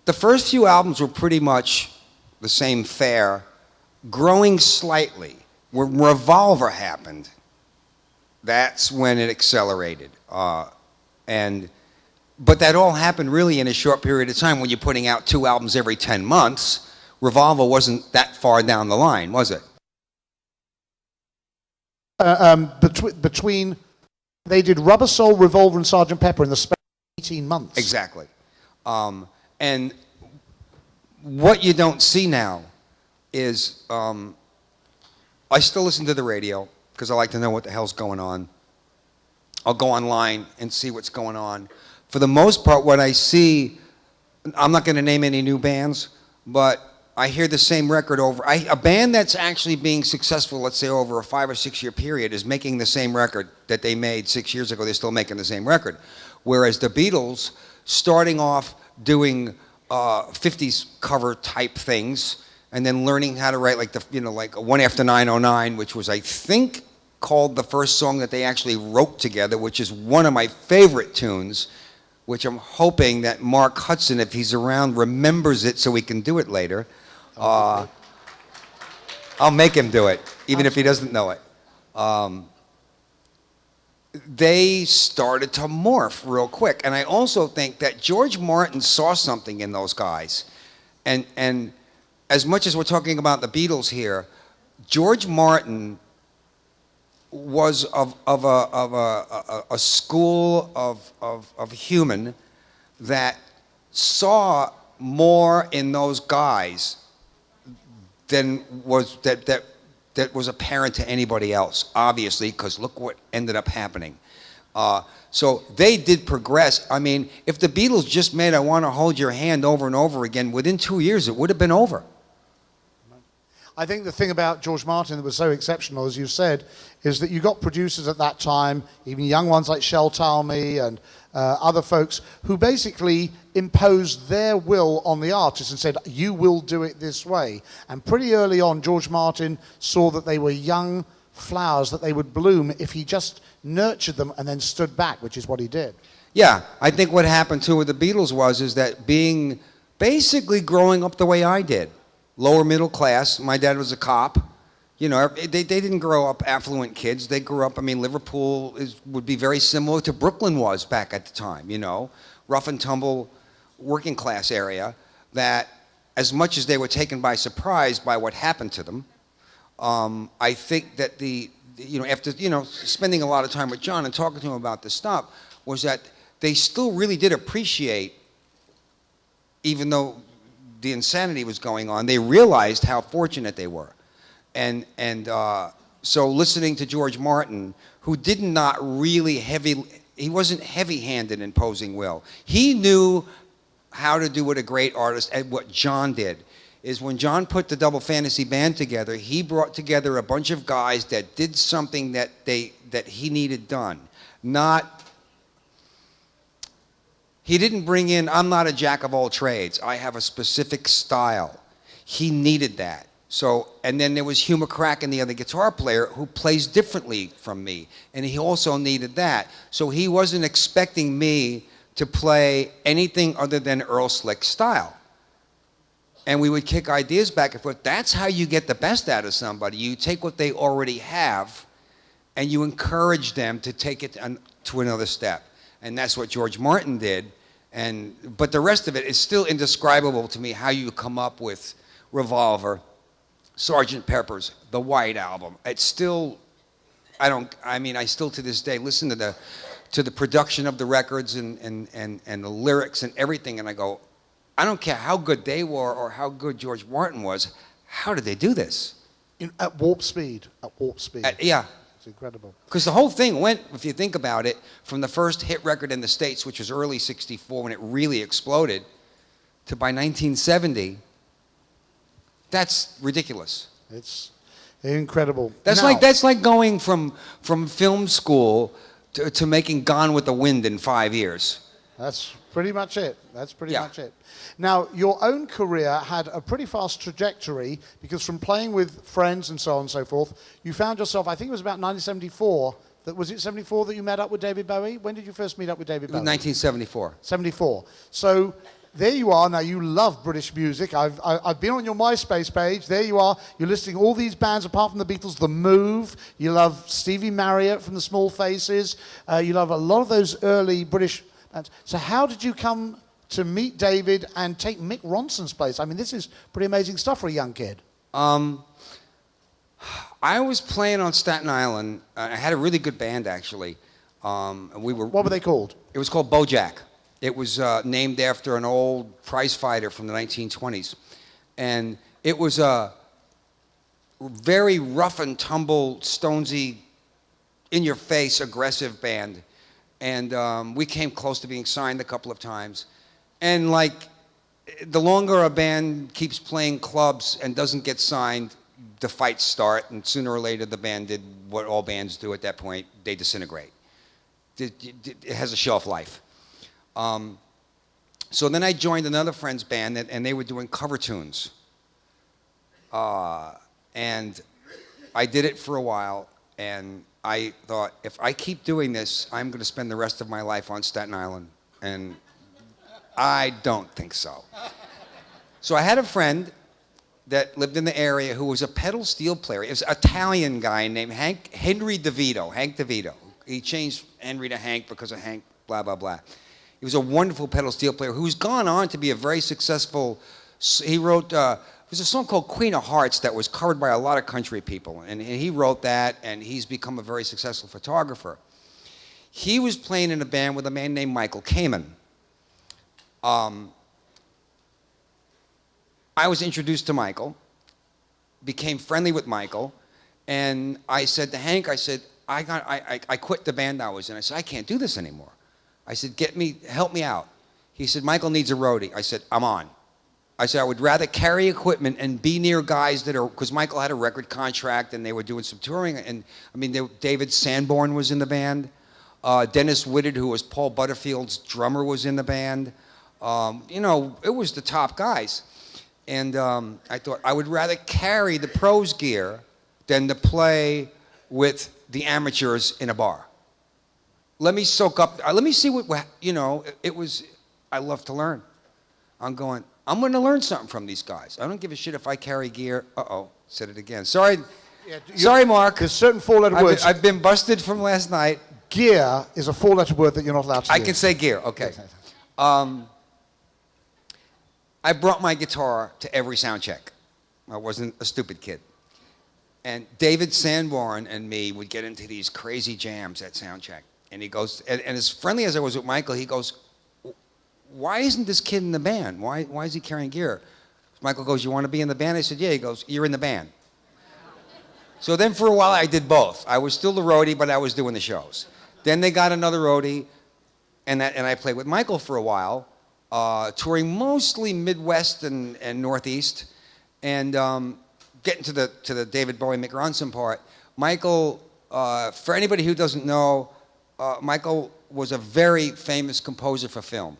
the first few albums were pretty much the same fare, growing slightly. When Revolver happened, that's when it accelerated. But that all happened really in a short period of time. When you're putting out 2 albums every 10 months, Revolver wasn't that far down the line, was it? Between they did Rubber Soul, Revolver, and Sgt. Pepper in the space of 18 months. Exactly. And what you don't see now is I still listen to the radio because I like to know what the hell's going on. I'll go online and see what's going on. For the most part, what I see, I'm not going to name any new bands, but I hear the same record over. A band that's actually being successful, let's say over a 5 or 6 year period, is making the same record that they made 6 years ago. They're still making the same record. Whereas the Beatles, starting off doing 50s cover type things, and then learning how to write like One After 909, which was, I think, called the first song that they actually wrote together, which is one of my favorite tunes, which I'm hoping that Mark Hudson, if he's around, remembers it so we can do it later. I'll make him do it, even if he doesn't know it. They started to morph real quick. And I also think that George Martin saw something in those guys. And as much as we're talking about the Beatles here, George Martin was of a school of human that saw more in those guys than was that was apparent to anybody else, obviously, because look what ended up happening. So they did progress. I mean, if the Beatles just made I Want to Hold Your Hand over and over again, within 2 years it would have been over. I think the thing about George Martin that was so exceptional, as you said, is that you got producers at that time, even young ones like Shel Talmy and other folks, who basically imposed their will on the artist and said, you will do it this way. And pretty early on, George Martin saw that they were young flowers, that they would bloom if he just nurtured them and then stood back, which is what he did. Yeah, I think what happened too with the Beatles is that being basically growing up the way I did, lower middle class. My dad was a cop. You know, they didn't grow up affluent kids. They grew up, I mean, Liverpool would be very similar to Brooklyn was back at the time, you know, rough and tumble working class area that as much as they were taken by surprise by what happened to them, I think that after, spending a lot of time with John and talking to him about this stuff, was that they still really did appreciate, even though the insanity was going on, they realized how fortunate they were. And so listening to George Martin, who did not really he wasn't heavy-handed in imposing will. He knew how to do what a great artist, and what John did, is when John put the Double Fantasy Band together, he brought together a bunch of guys that did something that he needed done. He didn't bring in, I'm not a jack of all trades. I have a specific style. He needed that. So, and then there was Hugh McCracken, the other guitar player, who plays differently from me. And he also needed that. So he wasn't expecting me to play anything other than Earl Slick's style. And we would kick ideas back and forth. That's how you get the best out of somebody. You take what they already have and you encourage them to take it to another step. And that's what George Martin did. But the rest of it is still indescribable to me, how you come up with Revolver, Sgt. Pepper's, the White Album. It's still, I still to this day listen to the production of the records and the lyrics and everything, and I go, I don't care how good they were or how good George Martin was, how did they do this? At warp speed. Yeah. It's incredible. Because the whole thing went, if you think about it, from the first hit record in the States, which was early '64 when it really exploded, to by 1970, that's ridiculous. It's incredible. That's like going from film school to making Gone with the Wind in 5 years. That's pretty much it. Much it. Now, your own career had a pretty fast trajectory because from playing with friends and so on and so forth, you found yourself, I think it was about 1974, was it 74 that you met up with David Bowie? When did you first meet up with David Bowie? 1974. 74. So there you are. Now, you love British music. I've been on your MySpace page. There you are. You're listing all these bands apart from the Beatles. The Move. You love Stevie Marriott from the Small Faces. You love a lot of those early British bands. So how did you come to meet David and take Mick Ronson's place? I mean, this is pretty amazing stuff for a young kid. I was playing on Staten Island. I had a really good band, actually. What were they called? It was called Bojack. It was named after an old prize fighter from the 1920s. And it was a very rough and tumble, stonesy, in-your-face, aggressive band. And we came close to being signed a couple of times. And like, the longer a band keeps playing clubs and doesn't get signed, the fights start, and sooner or later the band did what all bands do at that point: they disintegrate. It has a shelf life. So then I joined another friend's band, and they were doing cover tunes. And I did it for a while, and I thought, if I keep doing this, I'm going to spend the rest of my life on Staten Island. And I don't think so. So I had a friend that lived in the area who was a pedal steel player. It was an Italian guy named Hank DeVito. He changed Henry to Hank because of Hank, blah, blah, blah. He was a wonderful pedal steel player who's gone on to be a very successful. He wrote, there's a song called Queen of Hearts that was covered by a lot of country people. And he wrote that, and he's become a very successful photographer. He was playing in a band with a man named Michael Kamen. I was introduced to Michael, became friendly with Michael, and I said to Hank, I said, I quit the band I was in. I said, I can't do this anymore. I said, help me out. He said, Michael needs a roadie. I said, I'm on. I said, I would rather carry equipment and be near guys that are, because Michael had a record contract and they were doing some touring. And I mean, David Sanborn was in the band. Dennis Whitted, who was Paul Butterfield's drummer, was in the band. You know, it was the top guys. And I thought I would rather carry the pros gear than to play with the amateurs in a bar. Let me soak up, let me see what, you know, I love to learn. I'm going to learn something from these guys. I don't give a shit if I carry gear. Said it again. Sorry, sorry, Mark. There's certain four-letter words. I've been busted from last night. Gear is a four-letter word that you're not allowed to use. I can say gear, okay. I brought my guitar to every sound check. I wasn't a stupid kid. And David Sanborn and me would get into these crazy jams at sound check. And he goes, and as friendly as I was with Michael, he goes, why isn't this kid in the band? Why is he carrying gear? Michael goes, you want to be in the band? I said, yeah. He goes, you're in the band. So then for a while I did both. I was still the roadie, but I was doing the shows. Then they got another roadie, and I played with Michael for a while. Touring mostly Midwest and Northeast, and getting to the David Bowie Mick Ronson part. Michael, for anybody who doesn't know, Michael was a very famous composer for film.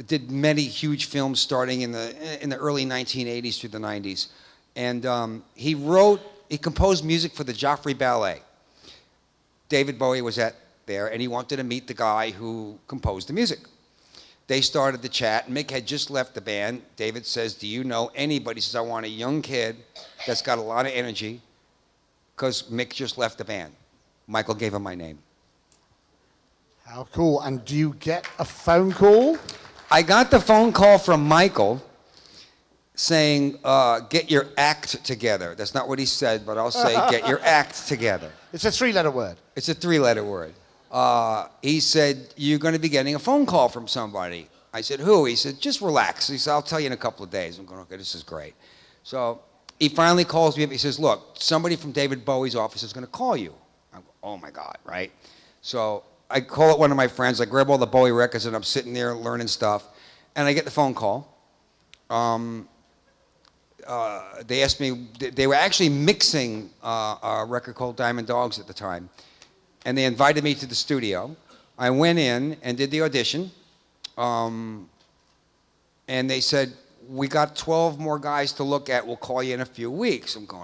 Did many huge films starting in the early 1980s through the 90s, and he composed music for the Joffrey Ballet. David Bowie was there, and he wanted to meet the guy who composed the music. They started the chat. Mick had just left the band. David says, do you know anybody? He says, I want a young kid that's got a lot of energy, because Mick just left the band. Michael gave him my name. How cool. And do you get a phone call? I got the phone call from Michael saying, get your act together. That's not what he said, but I'll say, get your act together. It's a three-letter word. It's a three-letter word. He said, you're going to be getting a phone call from somebody. I said, who? He said, just relax. He said, I'll tell you in a couple of days. I'm going, okay, this is great. So he finally calls me up. He says, look, somebody from David Bowie's office is going to call you. I go, oh, my God, right? So I call up one of my friends. I grab all the Bowie records, and I'm sitting there learning stuff. And I get the phone call. They asked me, they were actually mixing a record called Diamond Dogs at the time. And they invited me to the studio. I went in and did the audition. And they said, we got 12 more guys to look at. We'll call you in a few weeks. I'm going,